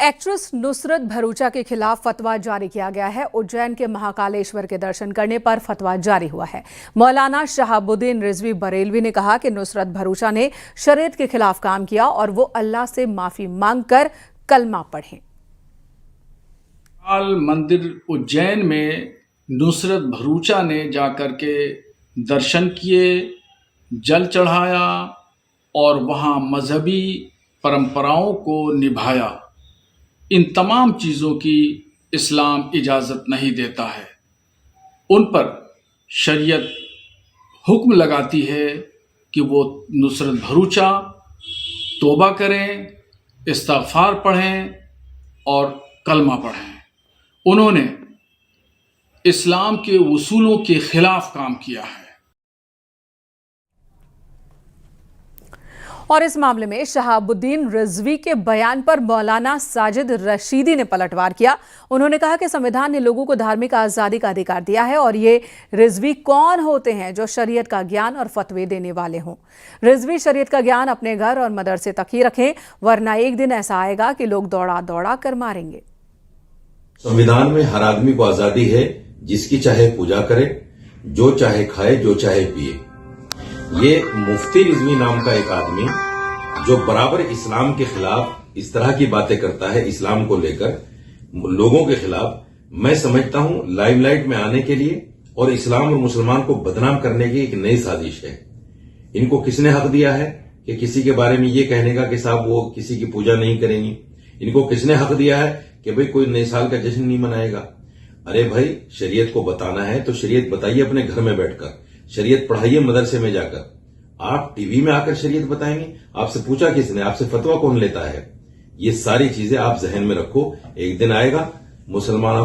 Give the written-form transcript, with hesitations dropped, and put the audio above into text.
Actress Nusrat Bharucha के खिलाफ फतवा जारी किया गया है। उज्जैन के महाकालेश्वर के दर्शन करने पर फतवा जारी हुआ है। मौलाना शहाबुद्दीन रिजवी बरेलवी ने कहा कि नुसरत भरूचा ने शरीयत के खिलाफ काम किया और वो अल्लाह से माफी मांगकर कलमा पढ़ें। मंदिर उज्जैन में नुसरत भरूचा ने जाकर के दर्शन किए, जल चढ़ाया और वहाँ मजहबी परंपराओं को निभाया। इन तमाम चीज़ों की इस्लाम इजाज़त नहीं देता है। उन पर शरीयत हुक्म लगाती है कि वो नुसरत भरूचा तौबा करें, इस्तिग़फ़ार पढ़ें और कलमा पढ़ें। उन्होंने इस्लाम के उसूलों के खिलाफ काम किया है। और इस मामले में शहाबुद्दीन रिजवी के बयान पर मौलाना साजिद रशीदी ने पलटवार किया। उन्होंने कहा कि संविधान ने लोगों को धार्मिक आज़ादी का अधिकार दिया है और ये रिजवी कौन होते हैं जो शरीयत का ज्ञान और फतवे देने वाले हों। रिजवी शरीयत का ज्ञान अपने घर और मदरसे तक ही रखें, वरना एक दिन ऐसा आएगा कि लोग दौड़ा दौड़ा कर मारेंगे। संविधान में हर आदमी को आजादी है, जिसकी चाहे पूजा करे, जो चाहे खाए, जो चाहे पिए। ये मुफ्ती रिजवी नाम का एक आदमी जो बराबर इस्लाम के खिलाफ इस तरह की बातें करता है, इस्लाम को लेकर लोगों के खिलाफ, मैं समझता हूं लाइमलाइट में आने के लिए और इस्लाम और मुसलमान को बदनाम करने की एक नई साजिश है। इनको किसने हक दिया है कि किसी के बारे में ये कहने का कि साहब वो किसी की पूजा नहीं करेंगी? इनको किसने हक दिया है कि भाई कोई नए साल का जश्न नहीं मनाएगा? अरे भाई, शरीयत को बताना है तो शरीयत बताइए अपने घर में बैठकर, शरीयत पढ़ाइए मदरसे में जाकर। आप टीवी में आकर शरीयत बताएंगे? आपसे पूछा किसने? आपसे फतवा कौन लेता है? ये सारी चीजें आप जहन में रखो, एक दिन आएगा मुसलमानों